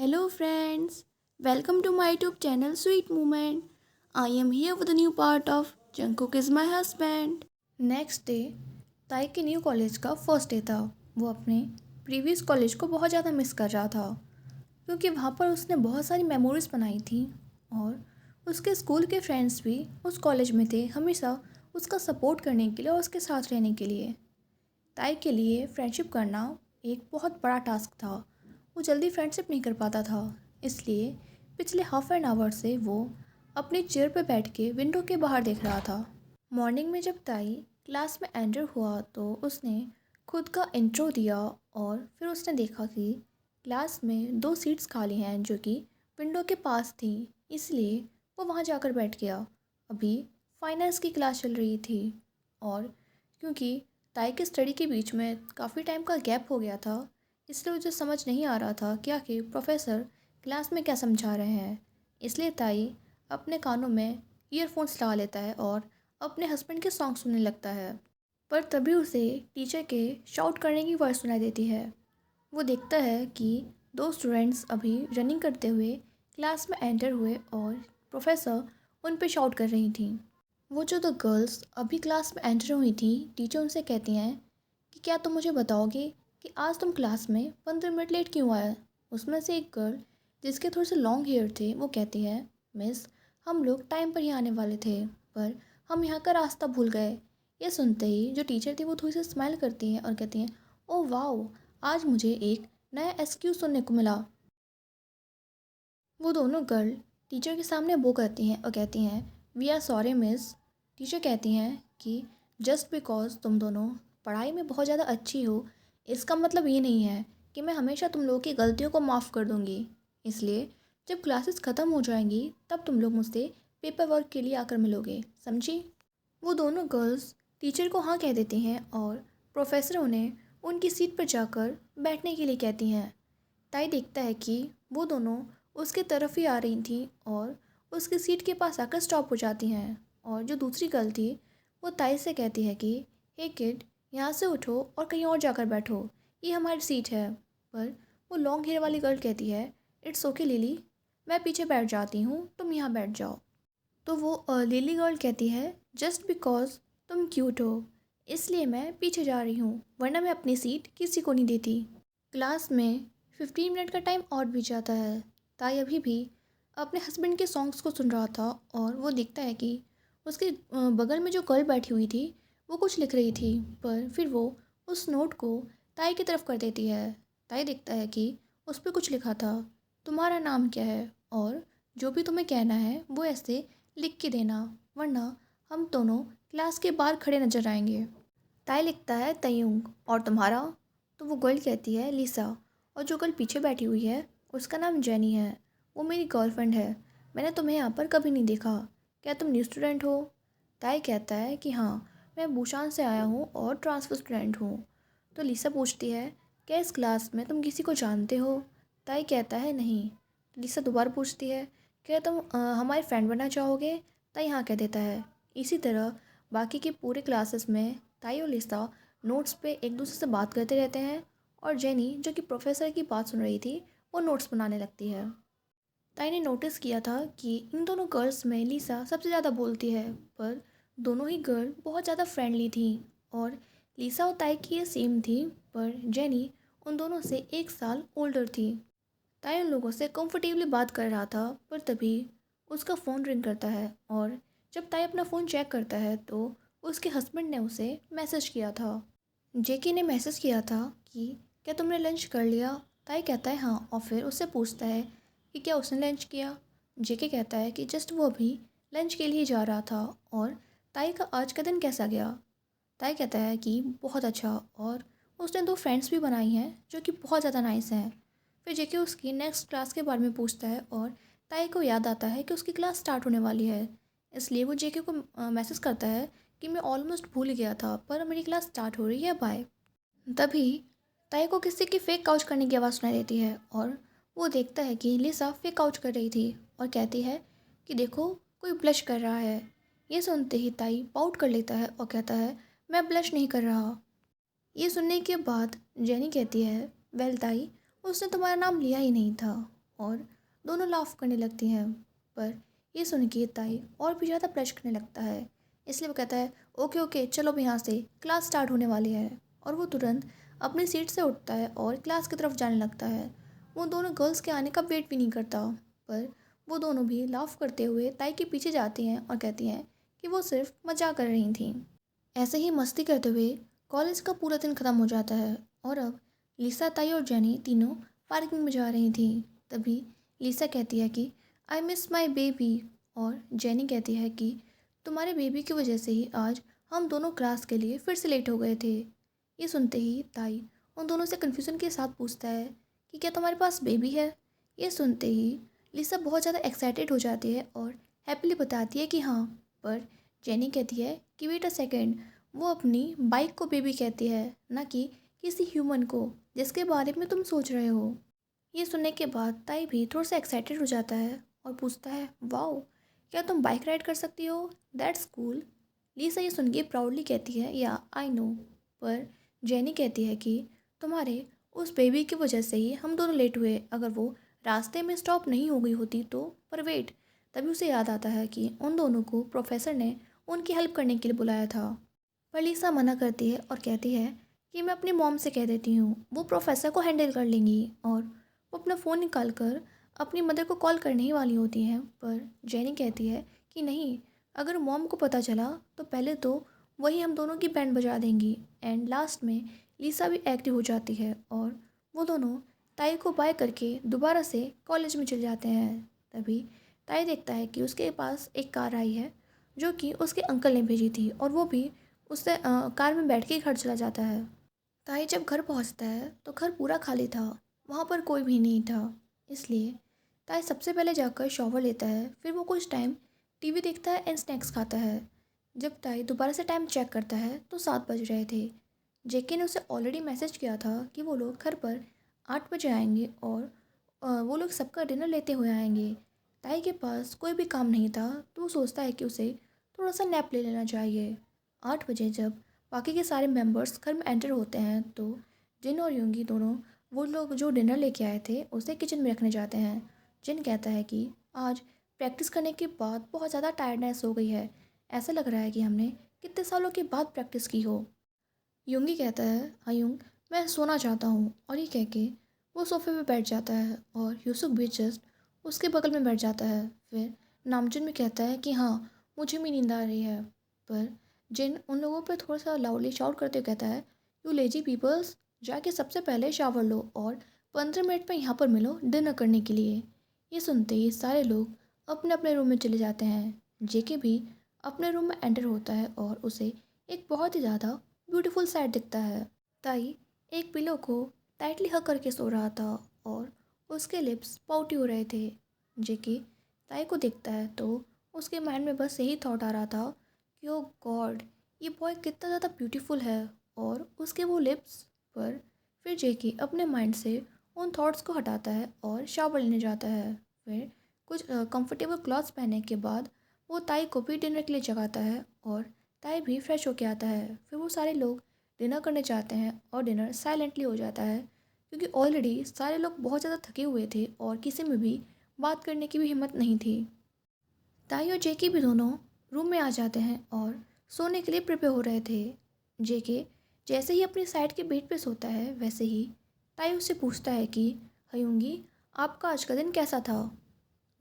Hello friends, welcome to my YouTube channel Sweet Moment. I am here with a new part of Jungkook is my husband. Next day ताई के new college का first day था। वो अपने previous college को बहुत ज़्यादा miss कर रहा था क्योंकि वहाँ पर उसने बहुत सारी मेमोरीज बनाई थी और उसके स्कूल के फ्रेंड्स भी उस कॉलेज में थे, हमेशा उसका सपोर्ट करने के लिए और उसके साथ रहने के लिए। ताई के लिए फ्रेंडशिप करना एक बहुत बड़ा टास्क था। वो जल्दी फ्रेंडशिप नहीं कर पाता था, इसलिए पिछले हाफ एन आवर से वो अपनी चेयर पर बैठ के विंडो के बाहर देख रहा था। मॉर्निंग में जब ताई क्लास में एंटर हुआ तो उसने खुद का इंट्रो दिया और फिर उसने देखा कि क्लास में दो सीट्स खाली हैं जो कि विंडो के पास थी, इसलिए वो वहाँ जाकर बैठ गया। अभी फाइनेंस की क्लास चल रही थी और क्योंकि ताई के स्टडी के बीच में काफ़ी टाइम का गैप हो गया था, इसलिए मुझे समझ नहीं आ रहा था क्या कि प्रोफेसर क्लास में क्या समझा रहे हैं। इसलिए ताई अपने कानों में ईयरफोन्स लगा लेता है और अपने हस्बैंड के सॉन्ग सुनने लगता है। पर तभी उसे टीचर के शाउट करने की आवाज़ सुनाई देती है। वो देखता है कि दो स्टूडेंट्स अभी रनिंग करते हुए क्लास में एंटर हुए और प्रोफेसर उन पे शाउट कर रही थी। वो जो दो गर्ल्स अभी क्लास में एंटर हुई थी, टीचर उनसे कहती हैं कि क्या तुम मुझे बताओगे कि आज तुम क्लास में 15 मिनट लेट क्यों आया। उसमें से एक गर्ल जिसके थोड़े से लॉन्ग हेयर थे वो कहती है, मिस हम लोग टाइम पर ही आने वाले थे पर हम यहाँ का रास्ता भूल गए। ये सुनते ही जो टीचर थी वो थोड़ी सी स्माइल करती हैं और कहती हैं, ओह वाओ, आज मुझे एक नया एक्सक्यूज़ सुनने को मिला। वो दोनों गर्ल टीचर के सामने वो करती हैं और कहती हैं, we are sorry miss. Teacher कहती हैं कि जस्ट बिकॉज तुम दोनों पढ़ाई में बहुत ज़्यादा अच्छी हो, इसका मतलब ये नहीं है कि मैं हमेशा तुम लोगों की गलतियों को माफ़ कर दूँगी। इसलिए जब क्लासेस ख़त्म हो जाएंगी तब तुम लोग मुझसे पेपर वर्क के लिए आकर मिलोगे, समझी। वो दोनों गर्ल्स टीचर को हाँ कह देती हैं और प्रोफेसर उन्हें उनकी सीट पर जाकर बैठने के लिए कहती हैं। ताई देखता है कि वो दोनों उसके तरफ ही आ रही थी और उसकी सीट के पास आकर स्टॉप हो जाती हैं। और जो दूसरी गर्ल थी वो ताई से कहती है कि हे किड, यहाँ से उठो और कहीं और जाकर बैठो, ये हमारी सीट है। पर वो लॉन्ग हेयर वाली गर्ल कहती है, इट्स ओके लिली, मैं पीछे बैठ जाती हूँ, तुम यहाँ बैठ जाओ। तो वो लिली गर्ल कहती है, जस्ट बिकॉज तुम क्यूट हो इसलिए मैं पीछे जा रही हूँ, वरना मैं अपनी सीट किसी को नहीं देती। क्लास में 15 मिनट का टाइम और भी जाता है। ताई अभी भी अपने हस्बैंड के सॉन्ग्स को सुन रहा था और वो देखता है कि उसके बगल में जो गर्ल बैठी हुई थी वो कुछ लिख रही थी, पर फिर वो उस नोट को ताई की तरफ कर देती है। ताई देखता है कि उस पर कुछ लिखा था, तुम्हारा नाम क्या है और जो भी तुम्हें कहना है वो ऐसे लिख के देना, वरना हम दोनों क्लास के बाहर खड़े नजर आएंगे। ताई लिखता है तयंग, और तुम्हारा। तो वो गर्ल कहती है लिसा, और जो गर्ल पीछे बैठी हुई है उसका नाम जेनी है, वो मेरी गर्लफ्रेंड है, मैंने तुम्हें यहाँ पर कभी नहीं देखा, क्या तुम न्यू स्टूडेंट हो। ताई कहता है कि हाँ, मैं बुशान से आया हूँ और ट्रांसफ़र स्टूडेंट हूँ। तो लिसा पूछती है, क्या इस क्लास में तुम किसी को जानते हो। ताई कहता है नहीं। लिसा दोबारा पूछती है, क्या तुम हमारी फ्रेंड बनना चाहोगे। ताई हाँ कह देता है। इसी तरह बाकी के पूरे क्लासेस में ताई और लिसा नोट्स पे एक दूसरे से बात करते रहते हैं और जेनी जो कि प्रोफेसर की बात सुन रही थी वो नोट्स बनाने लगती है। ताई ने नोटिस किया था कि इन दोनों गर्ल्स में लिसा सबसे ज़्यादा बोलती है, पर दोनों ही गर्ल बहुत ज़्यादा फ्रेंडली थी और लिसा और ताई की ये सेम थी, पर जेनी उन दोनों से 1 साल ओल्डर थी। ताई उन लोगों से कंफर्टेबली बात कर रहा था, पर तभी उसका फ़ोन रिंग करता है और जब ताई अपना फ़ोन चेक करता है तो उसके हस्बैंड ने उसे मैसेज किया था। जेके ने मैसेज किया था कि क्या तुमने लंच कर लिया। ताई कहता है हाँ, और फिर उससे पूछता है कि क्या उसने लंच किया। जेके कहता है कि जस्ट वो अभी लंच के लिए जा रहा था। और ताई का आज का दिन कैसा गया। ताई कहता है कि बहुत अच्छा, और उसने दो फ्रेंड्स भी बनाई हैं जो कि बहुत ज़्यादा नाइस हैं। फिर जेके उसकी नेक्स्ट क्लास के बारे में पूछता है और ताई को याद आता है कि उसकी क्लास स्टार्ट होने वाली है, इसलिए वो जेके को मैसेज करता है कि मैं ऑलमोस्ट भूल ही गया था पर मेरी क्लास स्टार्ट हो रही है, बाय। तभी ताई को किसी की फेक काउच करने की आवाज़ सुनाई देती है और वो देखता है कि लिसा फेक काउच कर रही थी और कहती है कि देखो, कोई ब्लश कर रहा है। ये सुनते ही ताई पाउट कर लेता है और कहता है, मैं ब्लश नहीं कर रहा। ये सुनने के बाद जेनी कहती है, वेल ताई, उसने तुम्हारा नाम लिया ही नहीं था। और दोनों लाफ करने लगती हैं। पर ये सुन के ताई और भी ज़्यादा ब्लश करने लगता है। इसलिए वो कहता है, ओके ओके चलो अब यहाँ से, क्लास स्टार्ट होने वाली है। और वो तुरंत अपनी सीट से उठता है और क्लास की तरफ जाने लगता है। वो दोनों गर्ल्स के आने का वेट भी नहीं करता। पर वो दोनों भी लाफ करते हुए ताई के पीछे जाती हैं और कहती हैं कि वो सिर्फ मजाक कर रही थी। ऐसे ही मस्ती करते हुए कॉलेज का पूरा दिन ख़त्म हो जाता है और अब लिसा, ताई और जेनी तीनों पार्किंग में जा रही थी। तभी लिसा कहती है कि आई मिस माई बेबी, और जेनी कहती है कि तुम्हारे बेबी की वजह से ही आज हम दोनों क्लास के लिए फिर से लेट हो गए थे। ये सुनते ही ताई उन दोनों से कन्फ्यूज़न के साथ पूछता है कि क्या तुम्हारे पास बेबी है। ये सुनते ही लिसा बहुत ज़्यादा एक्साइटेड हो जाती है और हैप्पीली बताती है कि हाँ। पर जेनी कहती है कि वेट अ सेकेंड, वो अपनी बाइक को बेबी कहती है, ना कि किसी ह्यूमन को जिसके बारे में तुम सोच रहे हो। ये सुनने के बाद ताई भी थोड़ा सा एक्साइटेड हो जाता है और पूछता है, वाओ, क्या तुम बाइक राइड कर सकती हो, दैट्स कूल। लीसा ये सुन के प्राउडली कहती है, या आई नो। पर जेनी कहती है कि तुम्हारे उस बेबी की वजह से ही हम दोनों लेट हुए, अगर वो रास्ते में स्टॉप नहीं हो गई होती तो। पर वेट, तभी उसे याद आता है कि उन दोनों को प्रोफेसर ने उनकी हेल्प करने के लिए बुलाया था। पर लीसा मना करती है और कहती है कि मैं अपनी मॉम से कह देती हूँ, वो प्रोफेसर को हैंडल कर लेंगी। और वो अपना फ़ोन निकाल कर अपनी मदर को कॉल करने ही वाली होती हैं। पर जेनी कहती है कि नहीं, अगर मॉम को पता चला तो पहले तो वही हम दोनों की बैंड बजा देंगी। एंड लास्ट में लीसा भी एक्टिव हो जाती है और वो दोनों ताई को बाय करके दोबारा से कॉलेज में चले जाते हैं। तभी ताई देखता है कि उसके पास एक कार आई है जो कि उसके अंकल ने भेजी थी, और वो भी उससे कार में बैठ के घर चला जाता है। ताई जब घर पहुंचता है तो घर पूरा खाली था, वहाँ पर कोई भी नहीं था। इसलिए ताई सबसे पहले जाकर शॉवर लेता है, फिर वो कुछ टाइम टीवी देखता है एंड स्नैक्स खाता है। जब ताई दोबारा से टाइम चेक करता है तो 7 बज रहे थे। जेके ने उसे ऑलरेडी मैसेज किया था कि वो लोग घर पर 8 बजे आएंगे और वो लोग सबका डिनर लेते हुए आएंगे। ताई के पास कोई भी काम नहीं था तो वो सोचता है कि उसे थोड़ा सा नैप ले लेना चाहिए। 8 बजे जब बाकी के सारे मेंबर्स घर में एंटर होते हैं तो जिन और यूंगी दोनों, वो लोग जो डिनर लेके आए थे उसे किचन में रखने जाते हैं। जिन कहता है कि आज प्रैक्टिस करने के बाद बहुत ज़्यादा टायर्डनेस हो गई है, ऐसा लग रहा है कि हमने कितने सालों के बाद प्रैक्टिस की हो। यूंगी कहता है, अयुंग, मैं सोना चाहता हूँ, और ये कह के वो सोफे पे बैठ जाता है और यूसुफ भी जस्ट उसके बगल में बैठ जाता है। फिर नामजुन भी कहता है कि हाँ, मुझे भी नींद आ रही है। पर जिन उन लोगों पे थोड़ा सा लाउडली शाउट करते हुए कहता है, यू लेजी पीपल्स, जाके सबसे पहले शावर लो और 15 मिनट में यहाँ पर मिलो डिनर करने के लिए। ये सुनते ही सारे लोग अपने अपने रूम में चले जाते हैं। जेके भी अपने रूम में एंटर होता है और उसे एक बहुत ही ज़्यादा ब्यूटीफुल साइड दिखता है। ताई एक पिलो को टाइटली हक करके सो रहा था और उसके लिप्स पाउटी हो रहे थे। जेके ताई को देखता है तो उसके माइंड में बस यही थॉट आ रहा था कि ओ गॉड, ये बॉय कितना ज़्यादा ब्यूटीफुल है और उसके वो लिप्स। पर फिर जेके अपने माइंड से उन थॉट्स को हटाता है और शावर लेने जाता है। फिर कुछ कंफर्टेबल क्लॉथ्स पहनने के बाद वो ताई को भी डिनर के लिए जगाता है और ताई भी फ्रेश होके आता है। फिर वो सारे लोग डिनर करने जाते हैं और डिनर साइलेंटली हो जाता है क्योंकि ऑलरेडी सारे लोग बहुत ज़्यादा थके हुए थे और किसी में भी बात करने की भी हिम्मत नहीं थी। ताई और जेके भी दोनों रूम में आ जाते हैं और सोने के लिए प्रिपेयर हो रहे थे। जेके जैसे ही अपनी साइड के बेड पे सोता है वैसे ही ताई उससे पूछता है कि हयूंगी, आपका आज का दिन कैसा था।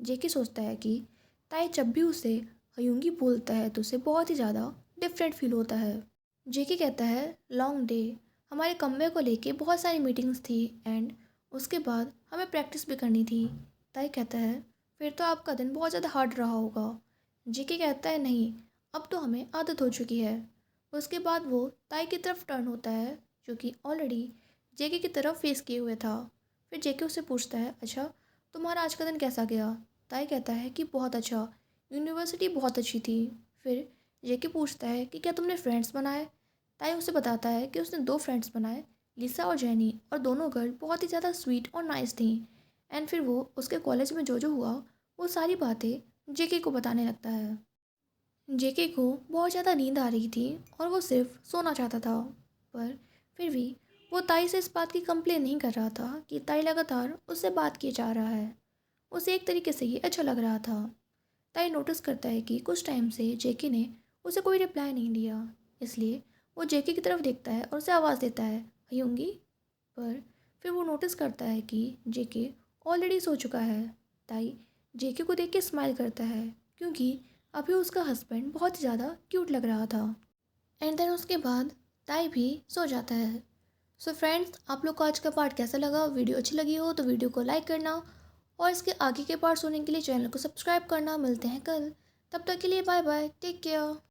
जेके सोचता है कि ताई जब भी उसे हयूंगी बोलता है तो उसे बहुत ही ज़्यादा डिफरेंट फील होता है। जेके कहता है, लॉन्ग डे, हमारे कमरे को लेके बहुत सारी मीटिंग्स थी एंड उसके बाद हमें प्रैक्टिस भी करनी थी। ताई कहता है, फिर तो आपका दिन बहुत ज़्यादा हार्ड रहा होगा। जेके कहता है, नहीं, अब तो हमें आदत हो चुकी है। उसके बाद वो ताई की तरफ टर्न होता है जो कि ऑलरेडी जेके की तरफ फेस किए हुए था। फिर जेके उससे पूछता है, अच्छा, तुम्हारा आज का दिन कैसा गया। ताई कहता है कि बहुत अच्छा, यूनिवर्सिटी बहुत अच्छी थी। फिर जेके पूछता है कि क्या तुमने फ्रेंड्स बनाए। ताई उसे बताता है कि उसने 2 फ्रेंड्स बनाए, लिसा और जेनी, और दोनों गर्ल बहुत ही ज़्यादा स्वीट और नाइस थी। एंड फिर वो उसके कॉलेज में जो जो हुआ वो सारी बातें जेके को बताने लगता है। जेके को बहुत ज़्यादा नींद आ रही थी और वो सिर्फ सोना चाहता था। पर फिर भी वो ताई से इस बात की कंप्लेन नहीं कर रहा था कि ताई लगातार उससे बात किए जा रहा है। उसे एक तरीके से ये अच्छा लग रहा था। ताई नोटिस करता है कि कुछ टाइम से जेके ने उसे कोई रिप्लाई नहीं दिया, इसलिए वो जेके की तरफ देखता है और उसे आवाज़ देता है, ह्यूंगी। पर फिर वो नोटिस करता है कि जेके ऑलरेडी सो चुका है। ताई जेके को देख के स्माइल करता है, क्योंकि अभी उसका हस्बैंड बहुत ही ज़्यादा क्यूट लग रहा था। एंड देन उसके बाद ताई भी सो जाता है। सो फ्रेंड्स, आप लोग को आज का पार्ट कैसा लगा? वीडियो अच्छी लगी हो तो वीडियो को लाइक करना और इसके आगे के पार्ट सुनने के लिए चैनल को सब्सक्राइब करना। मिलते हैं कल, तब तक के लिए बाय बाय, टेक केयर।